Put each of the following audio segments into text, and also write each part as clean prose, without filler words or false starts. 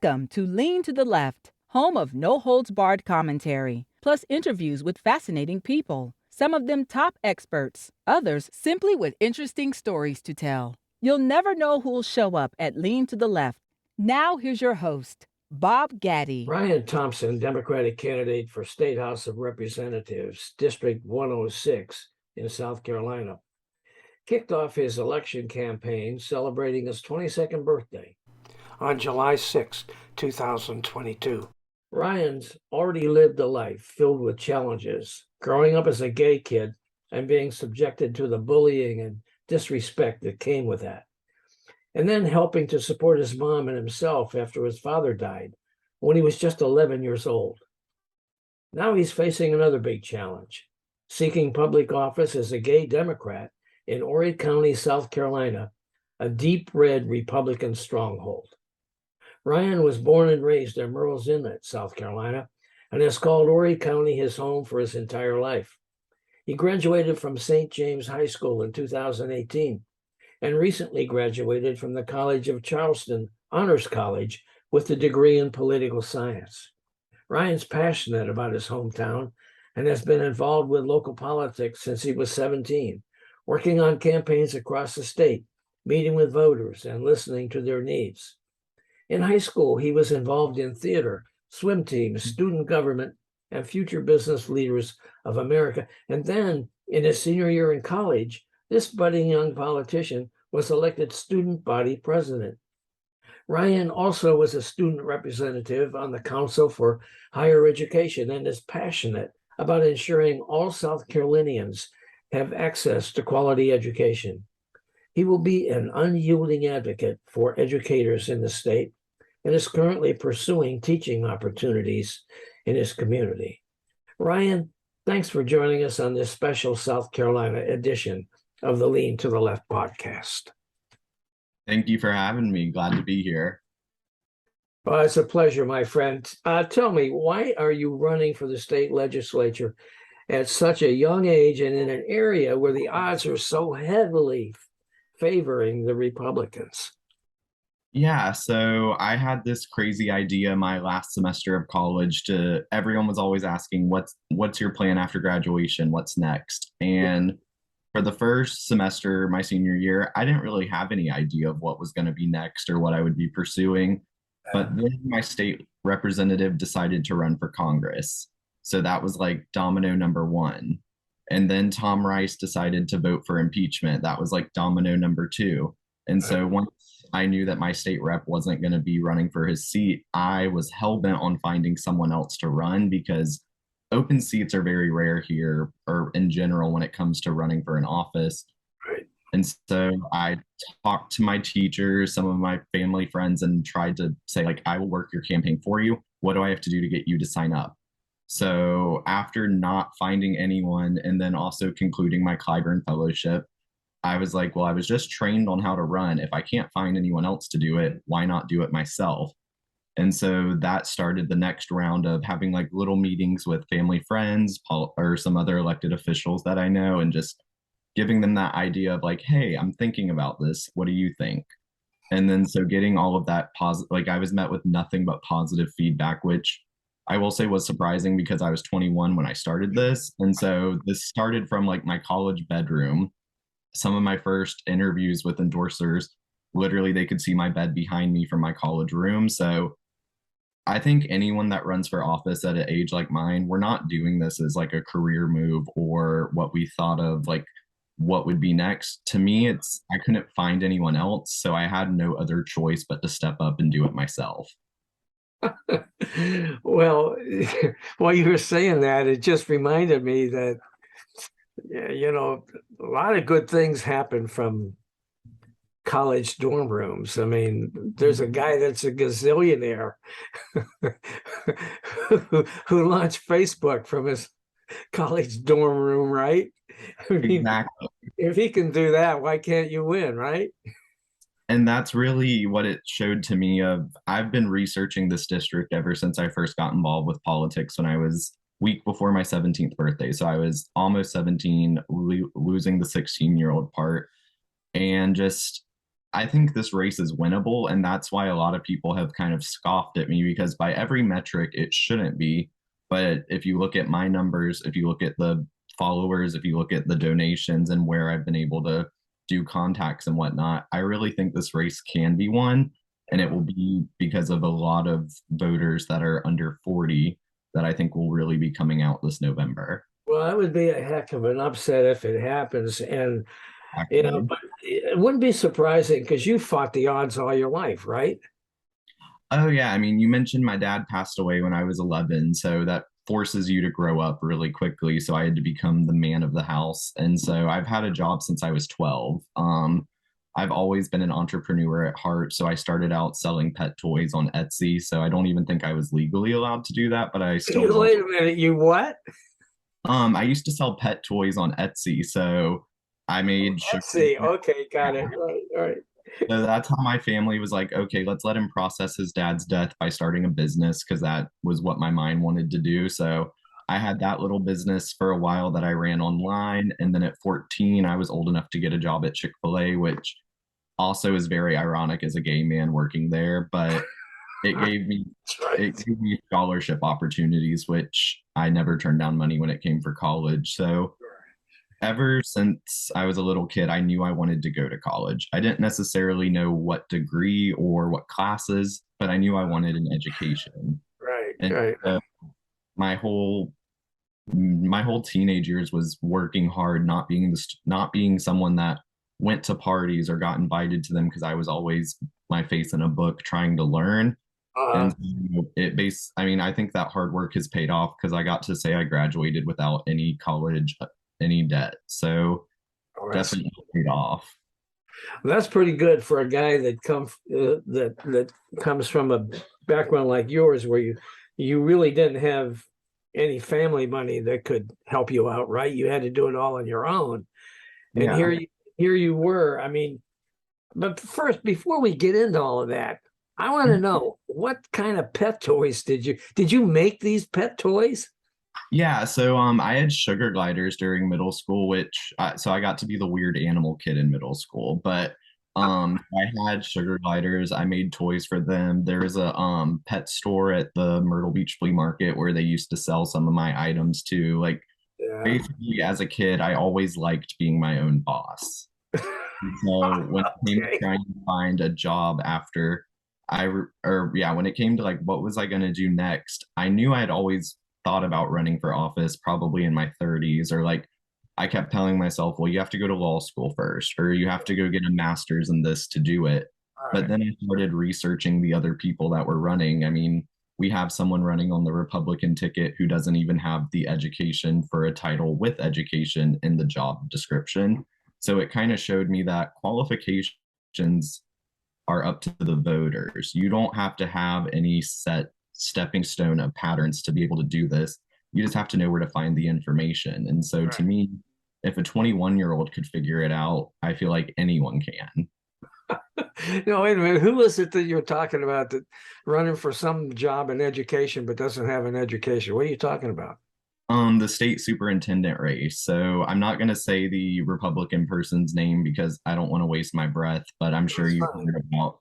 Welcome to Lean to the Left, home of no-holds-barred commentary, plus interviews with fascinating people, some of them top experts, others simply with interesting stories to tell. You'll never know who'll show up at Lean to the Left. Now here's your host, Bob Gaddy. Ryan Thompson, Democratic candidate for State House of Representatives, District 106 in South Carolina, kicked off his election campaign celebrating his 22nd birthday on July 6, 2022. Ryan's already lived a life filled with challenges, growing up as a gay kid and being subjected to the bullying and disrespect that came with that, and then helping to support his mom and himself after his father died when he was just 11 years old. Now he's facing another big challenge, seeking public office as a gay Democrat in Horry County, South Carolina, a deep red Republican stronghold. Ryan was born and raised in Myrtle Inlet, South Carolina, and has called Horry County his home for his entire life. He graduated from St. James High School in 2018 and recently graduated from the College of Charleston Honors College with a degree in political science. Ryan's passionate about his hometown and has been involved with local politics since he was 17, working on campaigns across the state, meeting with voters, and listening to their needs. In high school, he was involved in theater, swim teams, student government, and Future Business Leaders of America. And then, in his senior year in college, this budding young politician was elected student body president. Ryan also was a student representative on the Council for Higher Education and is passionate about ensuring all South Carolinians have access to quality education. He will be an unyielding advocate for educators in the state and is currently pursuing teaching opportunities in his community. Ryan, thanks for joining us on this special South Carolina edition of the Lean to the Left podcast. Thank you for having me. Glad to be here. Well, it's a pleasure, my friend. Tell me, why are you running for the state legislature at such a young age and in an area where the odds are so heavily favoring the Republicans? Yeah, so I had this crazy idea my last semester of college. Everyone was always asking, what's your plan after graduation? What's next? And for the first semester, my senior year, I didn't really have any idea of what was going to be next or what I would be pursuing. But then my state representative decided to run for Congress. So that was like domino number one. And then Tom Rice decided to vote for impeachment. That was like domino number two. And so once I knew that my state rep wasn't going to be running for his seat, I was hell-bent on finding someone else to run because open seats are very rare here, or in general when it comes to running for an office. Right. And so I talked to my teachers, some of my family friends, and tried to say, like, I will work your campaign for you. What do I have to do to get you to sign up? So after not finding anyone and then also concluding my Clyburn Fellowship, I was like, well, I was just trained on how to run. If I can't find anyone else to do it, why not do it myself? And so that started the next round of having like little meetings with family friends or some other elected officials that I know, and just giving them that idea of like, hey, I'm thinking about this. What do you think? And then so getting all of that positive, like I was met with nothing but positive feedback, which I will say was surprising because I was 21 when I started this. And so this started from like my college bedroom. Some of my first interviews with endorsers, literally they could see my bed behind me from my college room. So I think anyone that runs for office at an age like mine, we're not doing this as like a career move or what we thought of like what would be next. To me, I couldn't find anyone else. So I had no other choice but to step up and do it myself. Well, while you were saying that, it just reminded me that, you know, a lot of good things happen from college dorm rooms. I mean, there's a guy that's a gazillionaire who launched Facebook from his college dorm room, right? I mean, Exactly. if he can do that, why can't you win, right? And that's really what it showed to me of I've been researching this district ever since I first got involved with politics when I was week before my 17th birthday. So I was almost 17, losing the 16-year-old part. And just I think this race is winnable, and that's why a lot of people have kind of scoffed at me because by every metric, it shouldn't be. But if you look at my numbers, if you look at the followers, if you look at the donations and where I've been able to do contacts and whatnot, I really think this race can be won. And it will be because of a lot of voters that are under 40 that I think will really be coming out this November. Well, that would be a heck of an upset if it happens. And, you know, Actually. but it wouldn't be surprising because you fought the odds all your life, right? Oh yeah, I mean, you mentioned my dad passed away when I was 11, so that forces you to grow up really quickly. So I had to become the man of the house, and so I've had a job since I was 12. I've always been an entrepreneur at heart, so I started out selling pet toys on Etsy. So I don't even think I was legally allowed to do that, but I still was. Wait a minute, you what? I used to sell pet toys on Etsy, so I made sugar. Let's see. Okay, got it. Right, right. So that's how my family was like, okay, let's let him process his dad's death by starting a business because that was what my mind wanted to do. So I had that little business for a while that I ran online. And then at 14, I was old enough to get a job at Chick Filet, which also is very ironic as a gay man working there. But it gave me Right. it gave me scholarship opportunities, which I never turned down money when it came for college. So ever since I was a little kid, I knew I wanted to go to college. I didn't necessarily know what degree or what classes, but I knew I wanted an education. Right, And right. so my whole my whole teenage years was working hard, not being someone that went to parties or got invited to them because I was always my face in a book trying to learn. Uh, And I mean, I think that hard work has paid off because I got to say I graduated without any college, any debt. So definitely paid off. that's pretty good for a guy that comes from a background like yours, where you really didn't have any family money that could help you out, right? You had to do it all on your own. And Yeah. here you were. I mean, but first, before we get into all of that, I want to know what kind of pet toys did you make these pet toys? Yeah, so I had sugar gliders during middle school, so I got to be the weird animal kid in middle school. But I had sugar gliders. I made toys for them. There was a pet store at the Myrtle Beach flea market where they used to sell some of my items too. Like Yeah. basically, as a kid, I always liked being my own boss. So when it came to Okay. trying to find a job after when it came to like what was I going to do next, I knew I had always thought about running for office probably in my 30s, or like I kept telling myself, well, you have to go to law school first, or you have to go get a master's in this to do it. All But right. then I started researching the other people that were running. I mean, we have someone running on the Republican ticket who doesn't even have the education for a title with education in the job description. So it kind of showed me that qualifications are up to the voters. You don't have to have any set stepping stone of patterns to be able to do this. You just have to know where to find the information. And so to Right. me, if a 21-year-old could figure it out, I feel like anyone can. No, wait a minute. Who is it that you're talking about that running for some job in education but doesn't have an education? What are you talking about? The state superintendent race. So I'm not going to say the Republican person's name because I don't want to waste my breath, but I'm sure That's you've fine. heard about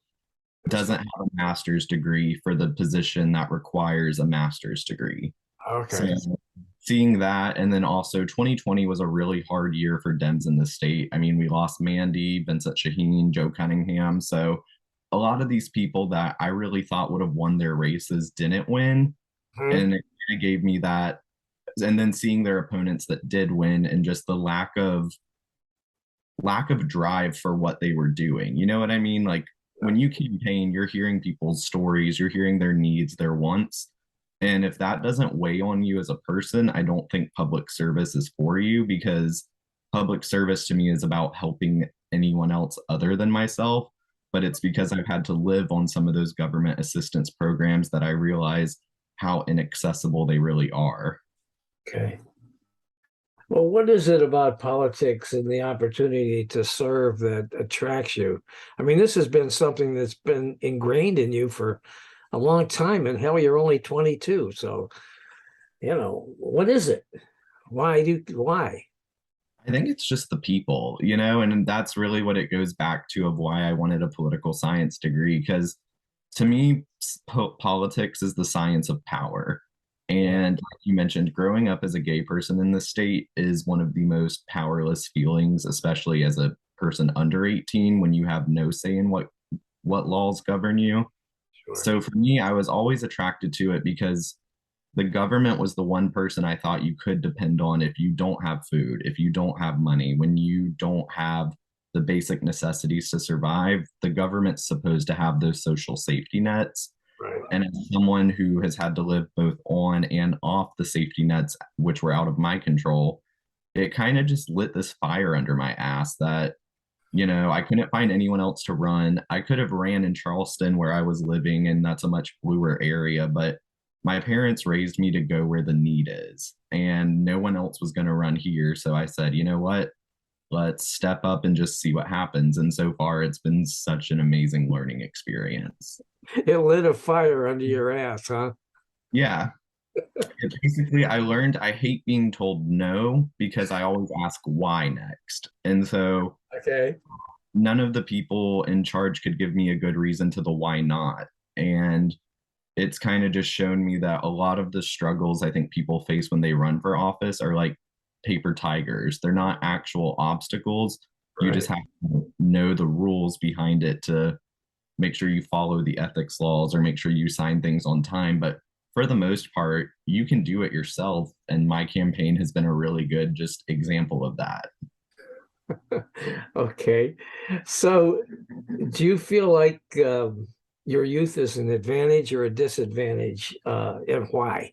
That's doesn't fine. have a master's degree for the position that requires a master's degree. So Okay. seeing that, and then also 2020 was a really hard year for Dems in the state. I mean, we lost Mandy, Vincent Shaheen, Joe Cunningham. So a lot of these people that I really thought would have won their races didn't win. Mhm. And it kind of gave me that. And then seeing their opponents that did win and just the lack of drive for what they were doing. You know what I mean? Like when you campaign, you're hearing people's stories, you're hearing their needs, their wants. And if that doesn't weigh on you as a person, I don't think public service is for you, because public service to me is about helping anyone else other than myself. But it's because I've had to live on some of those government assistance programs that I realize how inaccessible they really are. Okay. Well, what is it about politics and the opportunity to serve that attracts you? I mean, this has been something that's been ingrained in you for a long time, and hell, you're only 22. So, what is it? Why? I think it's just the people, and that's really what it goes back to of why I wanted a political science degree. Because to me, politics is the science of power. Yeah. And like you mentioned, growing up as a gay person in the state is one of the most powerless feelings, especially as a person under 18 when you have no say in what laws govern you. Sure. So for me, I was always attracted to it because the government was the one person I thought you could depend on if you don't have food, if you don't have money, when you don't have the basic necessities to survive. The government's supposed to have those social safety nets. Right. And as someone who has had to live both on and off the safety nets, which were out of my control, it kind of just lit this fire under my ass that, I couldn't find anyone else to run. I could have ran in Charleston where I was living, and that's a much bluer area, but my parents raised me to go where the need is, and no one else was going to run here. So I said, you know what? Let's step up and just see what happens. And so far, it's been such an amazing learning experience. It lit a fire under your ass, huh? Yeah. Basically, I learned I hate being told no because I always ask why next. And so Okay. none of the people in charge could give me a good reason to the why not. And it's kind of just shown me that a lot of the struggles I think people face when they run for office are like paper tigers. They're not actual obstacles. You Right. just have to know the rules behind it to make sure you follow the ethics laws or make sure you sign things on time. But for the most part, you can do it yourself. And my campaign has been a really good just example of that. Okay. So, do you feel like your youth is an advantage or a disadvantage, and why?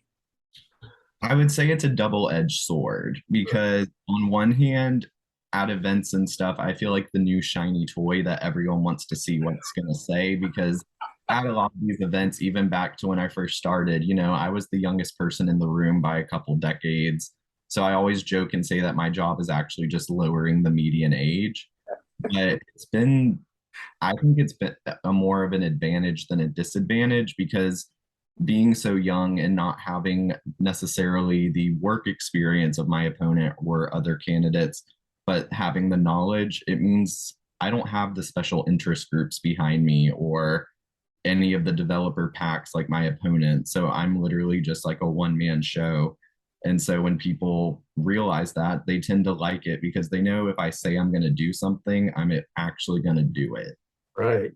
I would say it's a double-edged sword because on one hand, at events and stuff, I feel like the new shiny toy that everyone wants to see what it's going to say because at a lot of these events, even back to when I first started, I was the youngest person in the room by a couple decades. So I always joke and say that my job is actually just lowering the median age. But I think it's been a more of an advantage than a disadvantage because being so young and not having necessarily the work experience of my opponent or other candidates, but having the knowledge, it means I don't have the special interest groups behind me or any of the developer packs like my opponent. So I'm literally just like a one-man show. And so when people realize that, they tend to like it because they know if I say I'm going to do something, I'm actually going to do it. Right.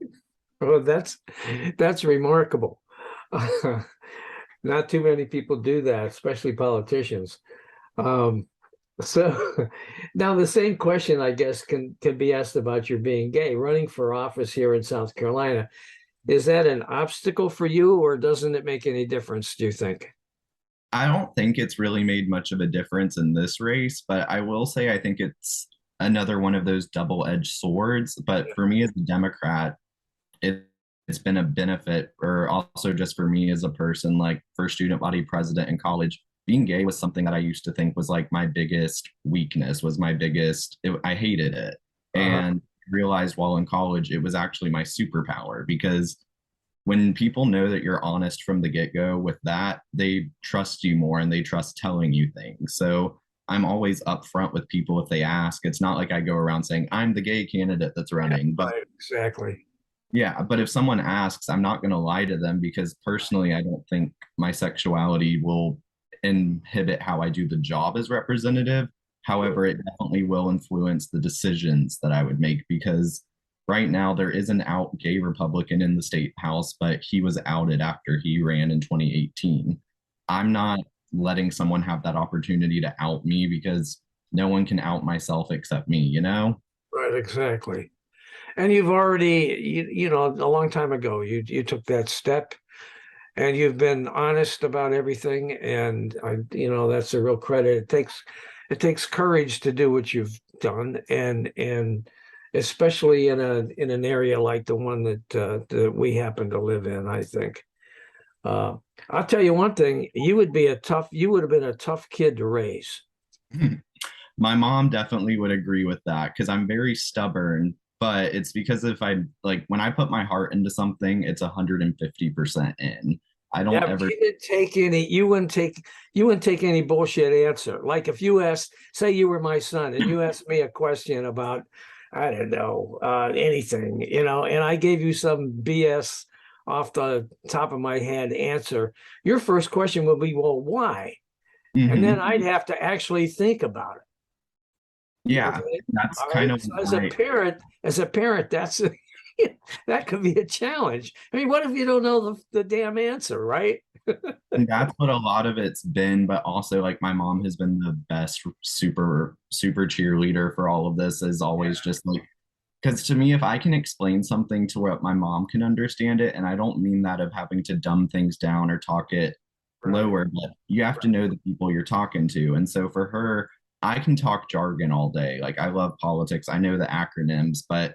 Well, that's remarkable. Not too many people do that, especially politicians. Um, so now the same question, I guess, can be asked about your being gay. Running for office here in South Carolina, is that an obstacle for you, or doesn't it make any difference, do you think? I don't think it's really made much of a difference in this race, but I will say I think it's another one of those double-edged swords. But for me as a Democrat, it, it's been a benefit, or also just for me as a person, like for student body president in college, being gay was something that I used to think was like my biggest weakness, was my biggest, I hated it. Uh, And realized while in college, it was actually my superpower because when people know that you're honest from the get-go with that, they trust you more and they trust telling you things. So I'm always upfront with people if they ask. It's not like I go around saying I'm the gay candidate that's running, but right, exactly. yeah, but if someone asks, I'm not going to lie to them because personally, I don't think my sexuality will inhibit how I do the job as representative. Sure. However, it definitely will influence the decisions that I would make because right now there is an out gay Republican in the state house, but he was outed after he ran in 2018. I'm not letting someone have that opportunity to out me because no one can out myself except me, you know? Right, exactly. And you've already, a long time ago, you took that step, and you've been honest about everything, and that's a real credit. It takes courage to do what you've done, and especially in an area like the one that we happen to live in, I think. Uh, I'll tell you one thing, you would have been a tough kid to raise. My mom definitely would agree with that because I'm very stubborn, but it's because if I like when I put my heart into something, it's 150% in. I don't Yeah, but ever. you didn't take any, you wouldn't take any bullshit answer. Like if you asked, say you were my son and you asked me a question about, I don't know, anything, and I gave you some BS off the top of my head answer, your first question would be, well, why? And then Mhm. I'd have to actually think about it. Yeah, Okay. that's All kind right. of So why. as a parent, that's that could be a challenge. I mean, what if you don't know the damn answer, right? And that's what a lot of it's been, but also like my mom has been the best super cheerleader for all of this, is always just like, because to me, if I can explain something to what my mom can understand it, and I don't mean that of having to dumb things down or talk it Right. lower, but you have to know the people you're talking to. And so for her, I can talk jargon all day. Like I love politics, I know the acronyms, but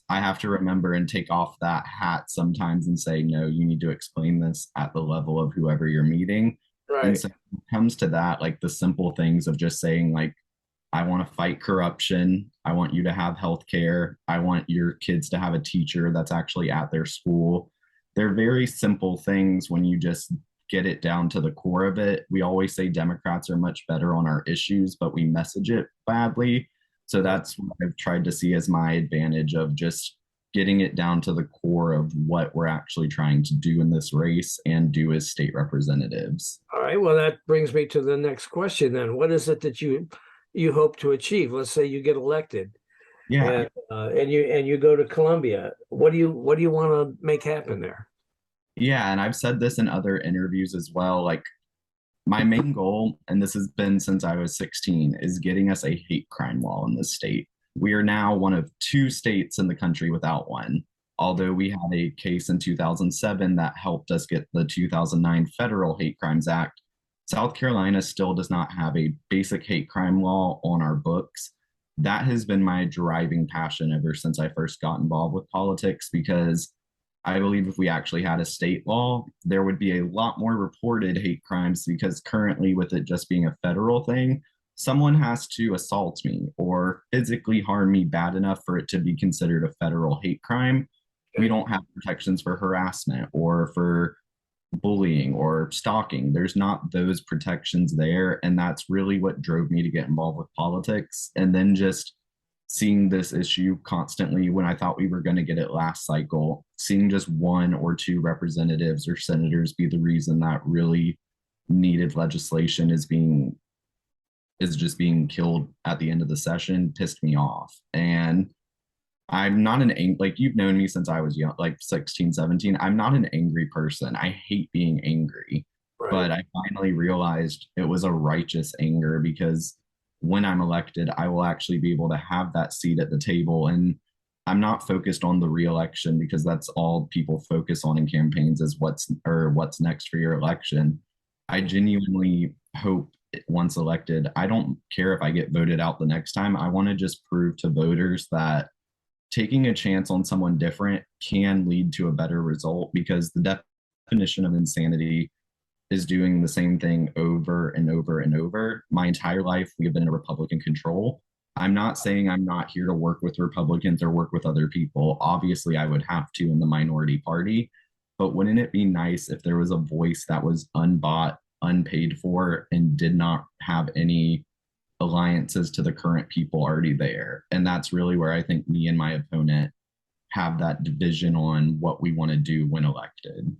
I have to remember and take off that hat sometimes and say, no, you need to explain this at the level of whoever you're meeting. And Right. so when it comes to that, like the simple things of just saying, like, I want to fight corruption. I want you to have health care. I want your kids to have a teacher that's actually at their school. They're very simple things when you just get it down to the core of it. We always say Democrats are much better on our issues, but we message it badly. So Right. that's what I've tried to see as my advantage of just getting it down to the core of what we're actually trying to do in this race and do as state representatives. All right. Well, that brings me to the next question then. What is it that you hope to achieve? Let's say you get elected Yeah. and you go to Columbia. What do you want to make happen there? Yeah. And I've said this in other interviews as well. Like, my main goal, and this has been since I was 16, is getting us a hate crime law in this state. We are now one of two states in the country without one. Although we had a case in 2007 that helped us get the 2009 Federal Hate Crimes Act, South Carolina still does not have a basic hate crime law on our books. That has been my driving passion ever since I first got involved with politics, because I believe if we actually had a state law, there would be a lot more reported hate crimes, because currently, with it just being a federal thing, someone has to assault me or physically harm me bad enough for it to be considered a federal hate crime. We Okay. don't have protections for harassment or for bullying or stalking. There's not those protections there. And that's really what drove me to get involved with politics. And then just seeing this issue constantly when I thought we were going to get it last cycle, seeing just one or two representatives or senators be the reason that really needed legislation is just being killed at the end of the session pissed me off. And I'm not like you've known me since I was young, like 16, 17. I'm not an angry person. I hate being angry. Right. But I finally realized it was a righteous anger, because when I'm elected, I will actually be able to have that seat at the table. And I'm not focused on the reelection, because that's all people focus on in campaigns, is what's next for your election. I genuinely hope once elected, I don't care if I get voted out the next time. I want to just prove to voters that taking a chance on someone different can lead to a better result, because the definition of insanity is doing the same thing over and over and over. My entire life, we have been in a Republican control. I'm not saying I'm not here to work with Republicans or work with other people. Obviously, I would have to in the minority party. But wouldn't it be nice if there was a voice that was unbought, unpaid for, and did not have any alliances to the current people already there? And that's really where I think me and my opponent have that division on what we want to do when elected.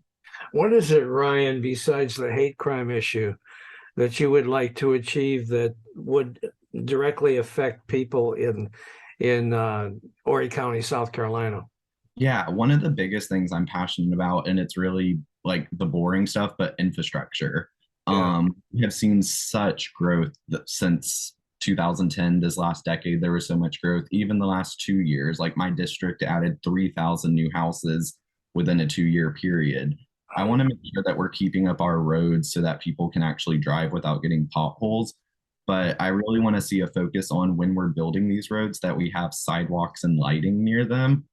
What is it, Ryan, besides the hate crime issue, that you would like to achieve that would directly affect people in Horry County, South Carolina? Yeah, one of the biggest things I'm passionate about, and it's really like the boring stuff, but infrastructure. Yeah. We have seen such growth since 2010, this last decade. There was so much growth. Even the last 2 years, like my district added 3,000 new houses within a 2 year period. I want to make sure that we're keeping up our roads so that people can actually drive without getting potholes. But I really want to see a focus on, when we're building these roads, that we have sidewalks and lighting near them.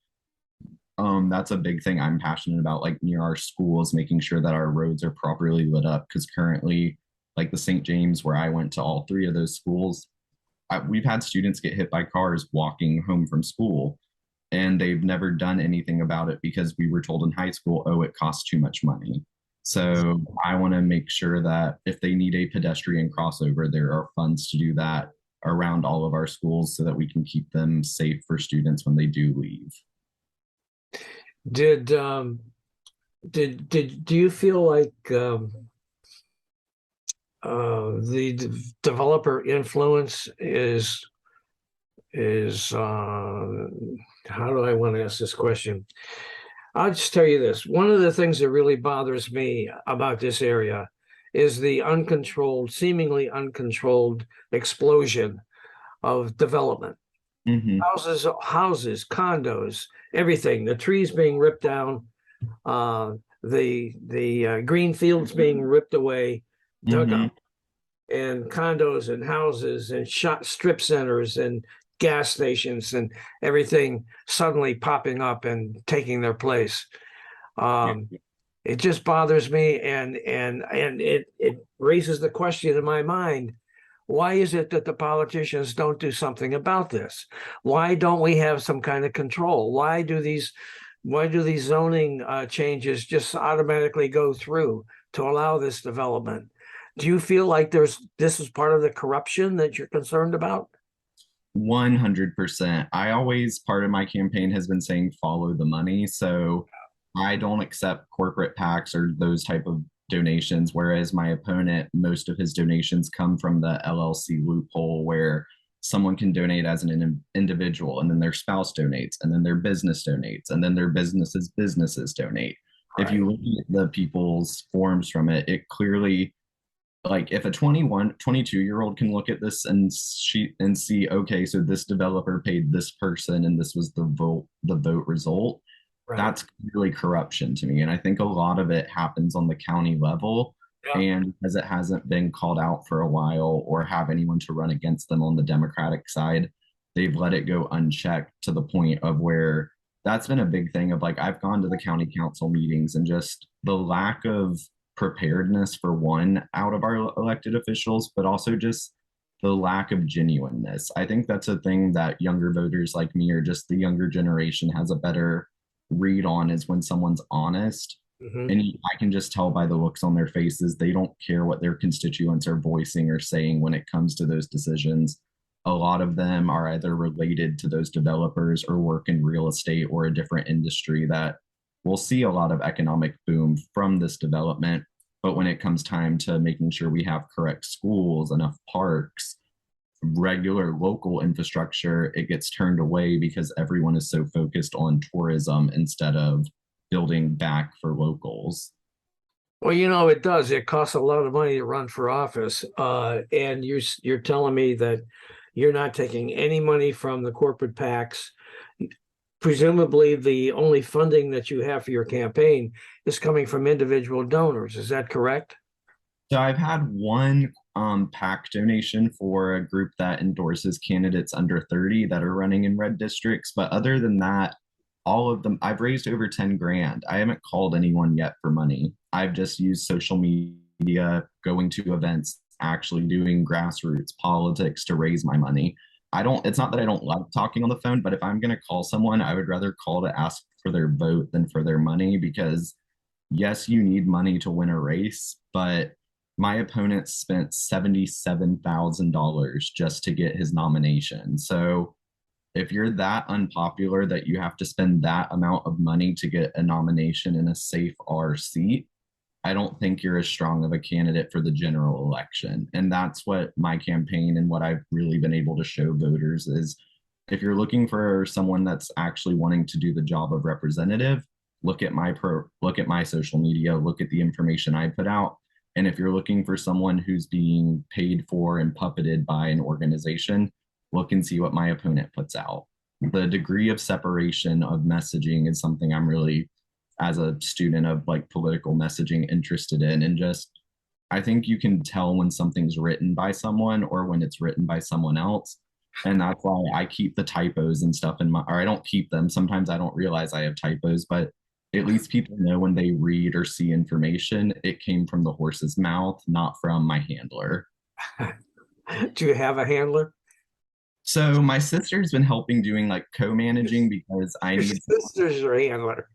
That's a big thing I'm passionate about, like near our schools, making sure that our roads are properly lit up. Because currently, like the St. James, where I went to all three of those schools, we've had students get hit by cars walking home from school, and they've never done anything about it because we were told in high school, oh, it costs too much money. So I want to make sure that if they need a pedestrian crossover, there are funds to do that around all of our schools so that we can keep them safe for students when they do leave. Did do you feel like the developer influence is how do I want to ask this question? I'll just tell you this. One of the things that really bothers me about this area is the uncontrolled, seemingly uncontrolled explosion of development. Mm-hmm. Houses, condos, everything. The trees being ripped down, the green fields being ripped away, dug Mm-hmm. up, and condos and houses and strip centers and gas stations and everything suddenly popping up and taking their place. It just bothers me, and it raises the question in my mind: why is it that the politicians don't do something about this? Why don't we have some kind of control? Why do these zoning changes just automatically go through to allow this development? Do you feel like this is part of the corruption that you're concerned about? 100%. Part of my campaign has been saying follow the money. So I don't accept corporate PACs or those type of donations, whereas my opponent, most of his donations come from the LLC loophole where someone can donate as an individual and then their spouse donates and then their business donates and then their businesses donate. Right. If you look at the people's forms from it, it clearly, like if a 22-year-old can look at this and see, okay, so this developer paid this person and this was the vote result, Right. That's really corruption to me. And I think a lot of it happens on the county level. Yeah. And because it hasn't been called out for a while or have anyone to run against them on the Democratic side, they've let it go unchecked to the point of where that's been a big thing of like, I've gone to the county council meetings and just the lack of preparedness for one out of our elected officials, but also just the lack of genuineness. I think that's a thing that younger voters like me or just the younger generation has a better read on, is when someone's honest. Mm-hmm. And I can just tell by the looks on their faces, they don't care what their constituents are voicing or saying when it comes to those decisions. A lot of them are either related to those developers or work in real estate or a different industry that will see a lot of economic boom from this development. But when it comes time to making sure we have correct schools, enough parks, regular local infrastructure, it gets turned away because everyone is so focused on tourism instead of building back for locals. Well, it does. It costs a lot of money to run for office, and you're telling me that you're not taking any money from the corporate PACs. Presumably, the only funding that you have for your campaign is coming from individual donors. Is that correct? So I've had one PAC donation for a group that endorses candidates under 30 that are running in red districts. But other than that, all of them, I've raised over 10 grand. I haven't called anyone yet for money. I've just used social media, going to events, actually doing grassroots politics to raise my money. It's not that I don't like talking on the phone, but if I'm going to call someone, I would rather call to ask for their vote than for their money, because yes, you need money to win a race, but my opponent spent $77,000 just to get his nomination. So if you're that unpopular that you have to spend that amount of money to get a nomination in a safe R seat, I don't think you're as strong of a candidate for the general election. And that's what my campaign and what I've really been able to show voters is, if you're looking for someone that's actually wanting to do the job of representative, look at my social media, look at the information I put out. And if you're looking for someone who's being paid for and puppeted by an organization, look and see what my opponent puts out. The degree of separation of messaging is something I'm really, as a student of like political messaging, interested in. And just, I think you can tell when something's written by someone or when it's written by someone else. And that's why I keep the typos and stuff or I don't keep them. Sometimes I don't realize I have typos, but at least people know when they read or see information, it came from the horse's mouth, not from my handler. Do you have a handler? So my sister's been helping doing like co-managing because I Your need sister's your handler.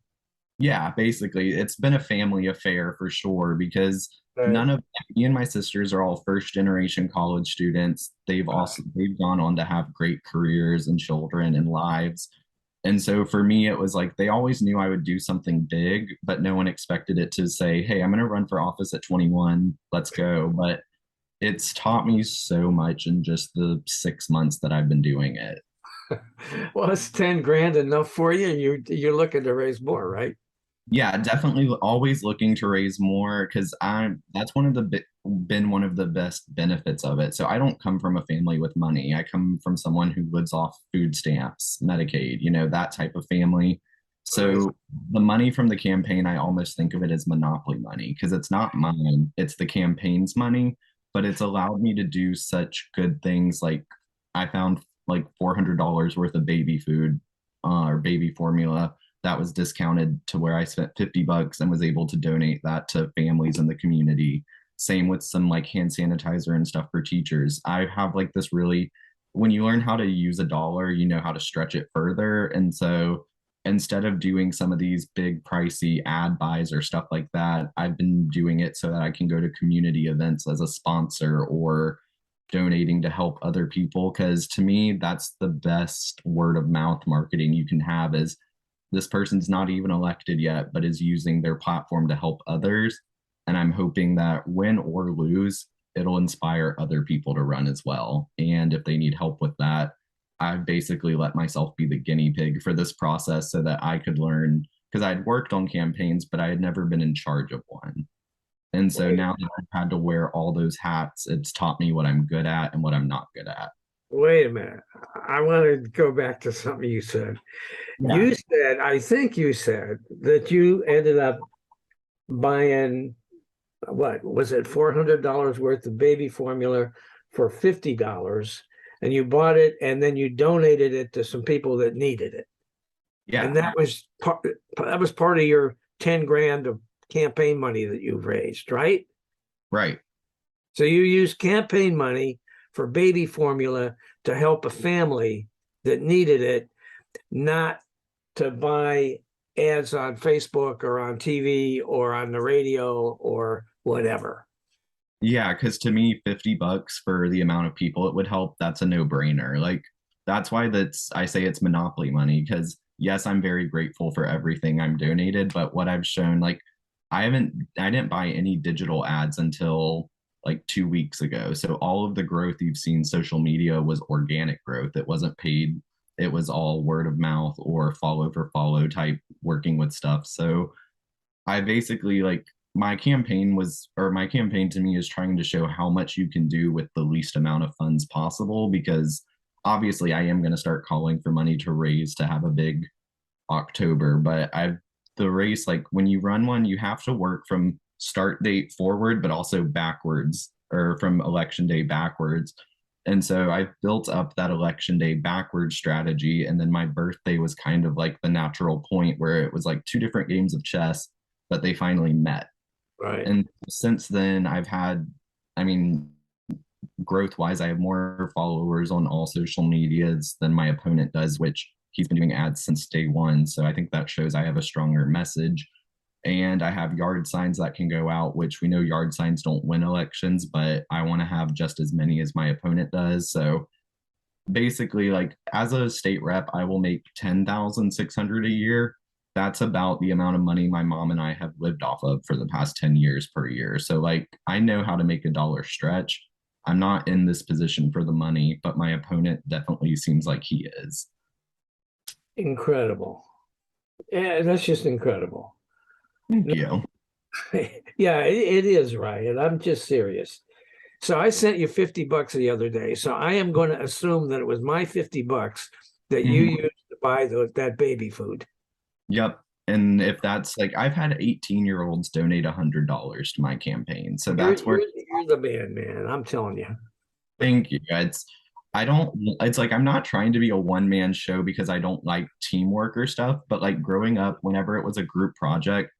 Yeah, basically, it's been a family affair for sure because Right. none of me and my sisters are all first generation college students. They've gone on to have great careers and children and lives. And so for me, it was like they always knew I would do something big, but no one expected it to say, "Hey, I'm going to run for office at 21. Let's go." But it's taught me so much in just the 6 months that I've been doing it. Well, it's 10 grand enough for you, and you're looking to raise more, right? Yeah, definitely always looking to raise more because I'm that's one of the been one of the best benefits of it. So I don't come from a family with money. I come from someone who lives off food stamps, Medicaid, that type of family. Right. So the money from the campaign, I almost think of it as monopoly money because it's not mine, it's the campaign's money, but it's allowed me to do such good things. Like I found like $400 worth of baby food or baby formula that was discounted to where I spent $50 and was able to donate that to families in the community. Same with some like hand sanitizer and stuff for teachers. I have like this really, when you learn how to use a dollar, you know how to stretch it further. And so instead of doing some of these big pricey ad buys or stuff like that, I've been doing it so that I can go to community events as a sponsor or donating to help other people. Because to me, that's the best word of mouth marketing you can have is this person's not even elected yet, but is using their platform to help others. And I'm hoping that win or lose, it'll inspire other people to run as well. And if they need help with that, I've basically let myself be the guinea pig for this process so that I could learn because I'd worked on campaigns, but I had never been in charge of one. And so Wait, now that I've had to wear all those hats, it's taught me what I'm good at and what I'm not good at. wait a minute. I want to go back to something you said. Yeah. I think you said that you ended up buying, what was it, $400 worth of baby formula for $50, and you bought it and then you donated it to some people that needed it. And Yeah. that was part of your 10 grand of campaign money that you've raised, right? Right. So you use campaign money for baby formula to help a family that needed it, not to buy ads on Facebook or on TV or on the radio or whatever. Yeah, because to me, $50 for the amount of people it would help, that's a no-brainer. Like that's why I say it's monopoly money, because yes, I'm very grateful for everything I'm donated, but what I've shown, like I didn't buy any digital ads until like 2 weeks ago. So all of the growth you've seen social media was organic growth. It wasn't paid. It was all word of mouth or follow for follow type working with stuff. So I basically like my campaign to me is trying to show how much you can do with the least amount of funds possible because obviously I am going to start calling for money to raise to have a big October, but the race, like when you run one, you have to work from start date forward, but also backwards or from election day backwards. And so I've built up that election day backward strategy. And then my birthday was kind of like the natural point where it was like two different games of chess, but they finally met. Right. And since then, I mean, growth wise, I have more followers on all social medias than my opponent does, which he's been doing ads since day one. So I think that shows I have a stronger message. And I have yard signs that can go out, which we know yard signs don't win elections, but I want to have just as many as my opponent does. So basically, like as a state rep, I will make 10,600 a year. That's about the amount of money my mom and I have lived off of for the past 10 years per year. So like I know how to make a dollar stretch. I'm not in this position for the money, but my opponent definitely seems like he is. Incredible. Yeah, that's just incredible. Thank No, you. yeah, it is, Ryan. I'm just serious. So I sent you $50 the other day. So I am going to assume that it was my $50 that you Mhm. used to buy that baby food. Yep. And if that's like I've had 18-year-olds donate $100 to my campaign. So You're that's where you're you're the man. I'm telling you. thank you. I don't it's like I'm not trying to be a one-man show because I don't like teamwork or stuff, but like growing up, whenever it was a group project,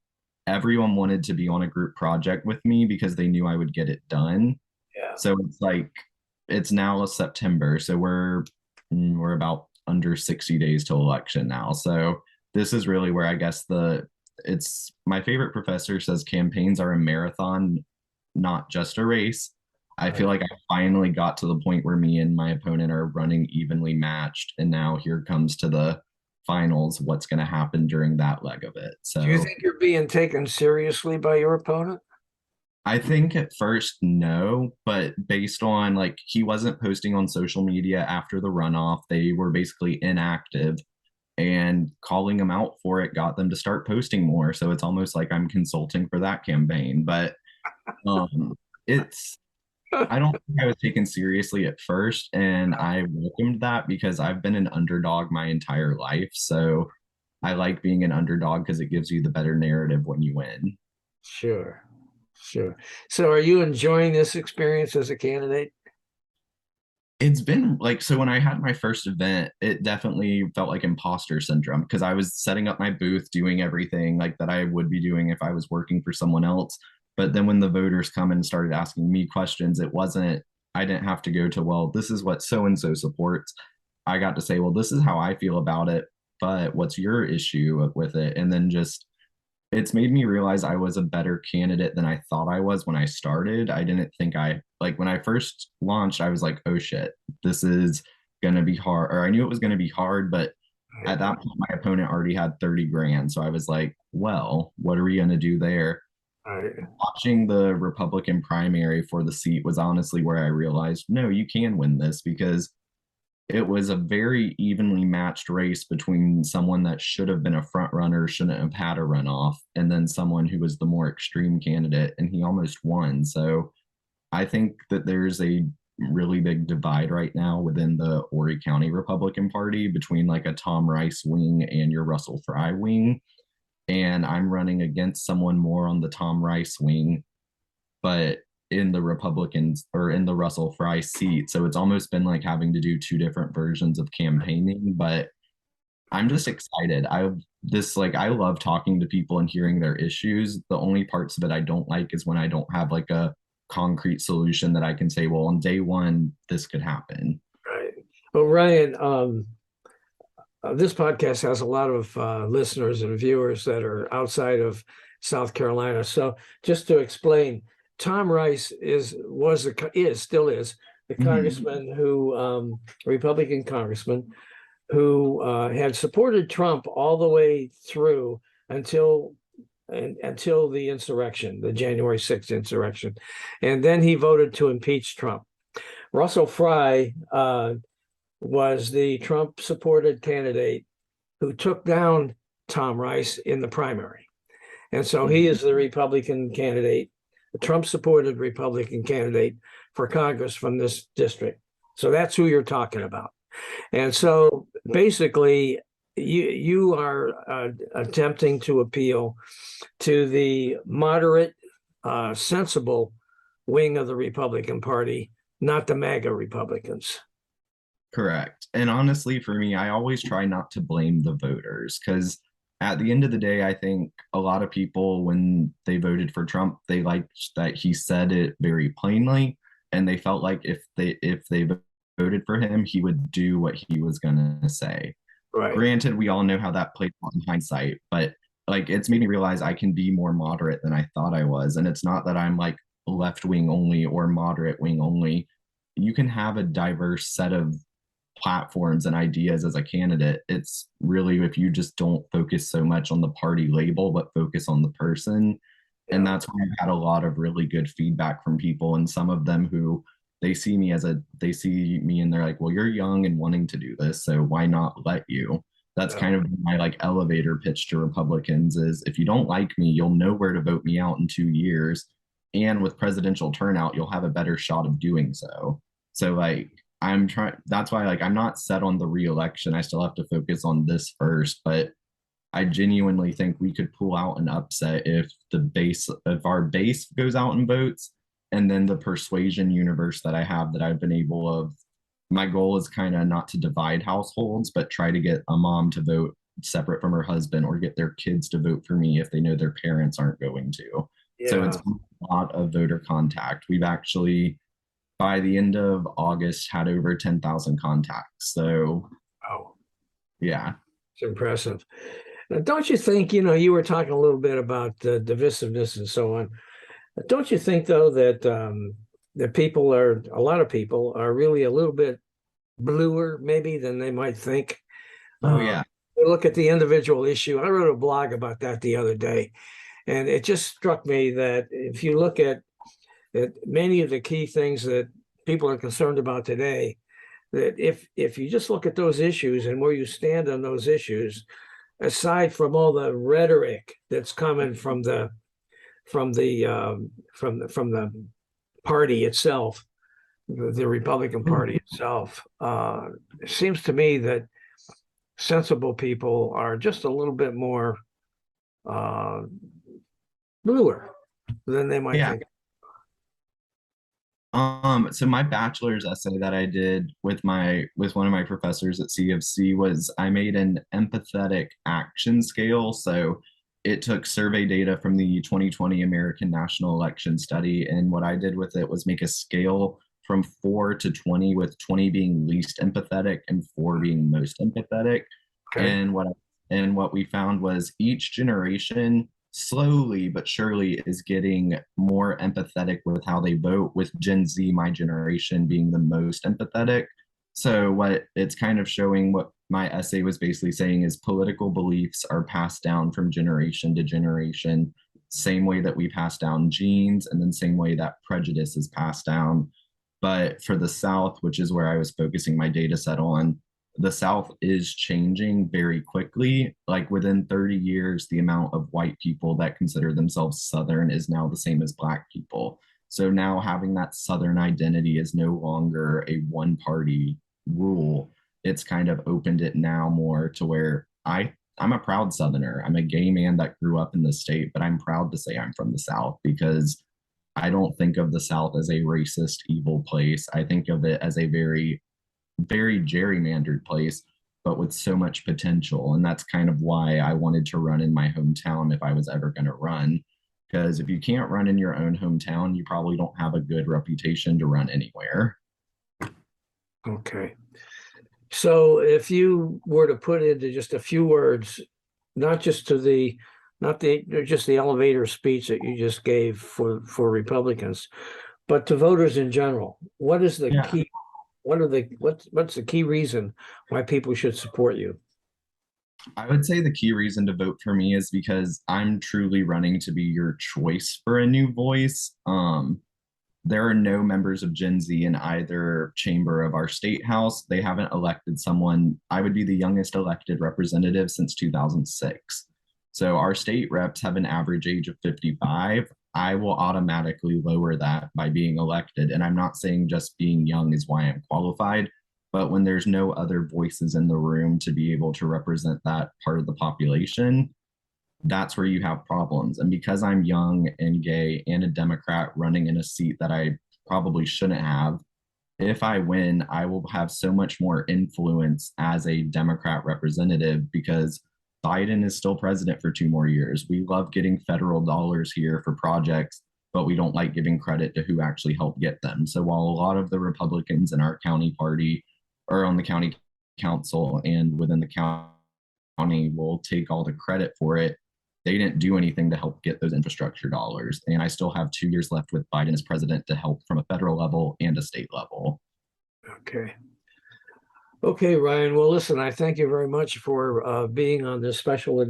everyone wanted to be on a group project with me because they knew I would get it done. Yeah. So it's like it's now September, so we're about under 60 days till election now. So this is really where I guess it's my favorite professor says campaigns are a marathon, not just a race. I feel like I finally got to the point where me and my opponent are running evenly matched. And now here comes to the finals, what's going to happen during that leg of it. Do you So think you're being taken seriously by your opponent? I think at first, no, but based on like he wasn't posting on social media after the runoff, they were basically inactive, and calling them out for it got them to start posting more. So it's almost like I'm consulting for that campaign. But it's I don't think I was taken seriously at first, and I welcomed that because I've been an underdog my entire life. So I like being an underdog because it gives you the better narrative when you win. Sure, sure. So are you enjoying this experience as a candidate? It's been like, so when I had my first event, it definitely felt like imposter syndrome because I was setting up my booth, doing everything like that I would be doing if I was working for someone else. But then when the voters come and started asking me questions, it wasn't, I didn't have to go to, well, this is what so and so supports. I got to say, well, this is how I feel about it, but what's your issue with it? And then just it's made me realize I was a better candidate than I thought I was when I started. I didn't think I like when I first launched, I was like, oh shit, this is gonna be hard. Or I knew it was gonna be hard, but at that point, my opponent already had 30 grand. So I was like, well, what are we gonna do there? Right. Watching the Republican primary for the seat was honestly where I realized, no, you can win this because it was a very evenly matched race between someone that should have been a front runner, shouldn't have had a runoff, and then someone who was the more extreme candidate, and he almost won. So I think that there's a really big divide right now within the Horry County Republican Party between like a Tom Rice wing and your Russell Fry wing. And I'm running against someone more on the Tom Rice wing, but in the Republicans or in the Russell Fry seat. So it's almost been like having to do two different versions of campaigning, but I'm just excited. I love talking to people and hearing their issues. The only parts of it I don't like is when I don't have like a concrete solution that I can say, well, on day one, this could happen. Right. Well, Ryan, this podcast has a lot of listeners and viewers that are outside of South Carolina. So just to explain, Tom Rice still is the congressman who Republican congressman who had supported Trump all the way through until the insurrection, the January 6th insurrection. And then he voted to impeach Trump. Russell Fry was the Trump supported candidate who took down Tom Rice in the primary. And so he is the Republican candidate, the Trump supported Republican candidate for Congress from this district. So that's who you're talking about. And so basically, you are attempting to appeal to the moderate, sensible wing of the Republican Party, not the MAGA Republicans. Correct. And honestly, for me, I always try not to blame the voters because at the end of the day, I think a lot of people, when they voted for Trump, they liked that he said it very plainly, and they felt like if they voted for him, he would do what he was going to say. Right. Granted, we all know how that played out in hindsight, but like it's made me realize I can be more moderate than I thought I was. And it's not that I'm like left wing only or moderate wing only. You can have a diverse set of platforms and ideas as a candidate. It's really if you just don't focus so much on the party label, but focus on the person. Yeah. And that's why I've had a lot of really good feedback from people, and some of them who they see me and they're like, well, you're young and wanting to do this, so why not let you? That's kind of my like elevator pitch to Republicans is if you don't like me, you'll know where to vote me out in 2 years. And with presidential turnout, you'll have a better shot of doing so. So like that's why like I'm not set on the re-election. I still have to focus on this first, but I genuinely think we could pull out an upset if our base goes out and votes, and then the persuasion universe that I have that I've been able of. My goal is kind of not to divide households, but try to get a mom to vote separate from her husband or get their kids to vote for me if they know their parents aren't going to. Yeah. So it's a lot of voter contact. We've actually, by the end of August, had over 10,000 contacts. So, Oh, yeah. it's impressive. Now, don't you think, you were talking a little bit about divisiveness and so on. Don't you think, though, that that a lot of people are really a little bit bluer, maybe, than they might think? Oh yeah. Look at the individual issue. I wrote a blog about that the other day, and it just struck me that if you look at many of the key things that people are concerned about today, that if you just look at those issues and where you stand on those issues, aside from all the rhetoric that's coming from the party itself, the Republican Party itself, it seems to me that sensible people are just a little bit more bluer than they might Yeah. think. So my bachelor's essay that I did with one of my professors at CFC was I made an empathetic action scale. So it took survey data from the 2020 American National Election Study, and what I did with it was make a scale from 4 to 20, with 20 being least empathetic and 4 being most empathetic. Okay. And what we found was each generation slowly but surely is getting more empathetic with how they vote, with Gen Z, my generation, being the most empathetic. So what it's kind of showing, what my essay was basically saying, is political beliefs are passed down from generation to generation, same way that we pass down genes, and then same way that prejudice is passed down. But for the South, which is where I was focusing my data set on, the South is changing very quickly. Like within 30 years, the amount of white people that consider themselves Southern is now the same as Black people. So now having that Southern identity is no longer a one party rule. It's kind of opened it now more to where I'm a proud Southerner. I'm a gay man that grew up in the state, but I'm proud to say I'm from the South, because I don't think of the South as a racist, evil place. I think of it as a very gerrymandered place, but with so much potential. And that's kind of why I wanted to run in my hometown if I was ever going to run. Because if you can't run in your own hometown, you probably don't have a good reputation to run anywhere. Okay. So if you were to put into just a few words, not just the elevator speech that you just gave for Republicans, but to voters in general, what is the key? What's the key reason why people should support you? I would say the key reason to vote for me is because I'm truly running to be your choice for a new voice. There are no members of Gen Z in either chamber of our state house. They haven't elected someone. I would be the youngest elected representative since 2006. So our state reps have an average age of 55. I will automatically lower that by being elected. And I'm not saying just being young is why I'm qualified, but when there's no other voices in the room to be able to represent that part of the population, that's where you have problems. And because I'm young and gay and a Democrat running in a seat that I probably shouldn't have, if I win, I will have so much more influence as a Democrat representative, because Biden is still president for 2 more years. We love getting federal dollars here for projects, but we don't like giving credit to who actually helped get them. So while a lot of the Republicans in our county party or on the county council and within the county will take all the credit for it, they didn't do anything to help get those infrastructure dollars. And I still have 2 years left with Biden as president to help from a federal level and a state level. Okay. Okay, Ryan. Well, listen, I thank you very much for being on this special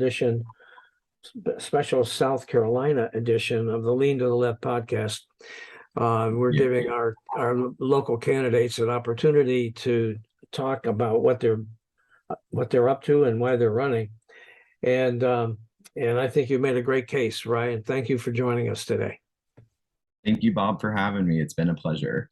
South Carolina edition of the Lean to the Left podcast. We're giving our local candidates an opportunity to talk about what they're up to and why they're running. And I think you made a great case, Ryan. Thank you for joining us today. Thank you, Bob, for having me. It's been a pleasure.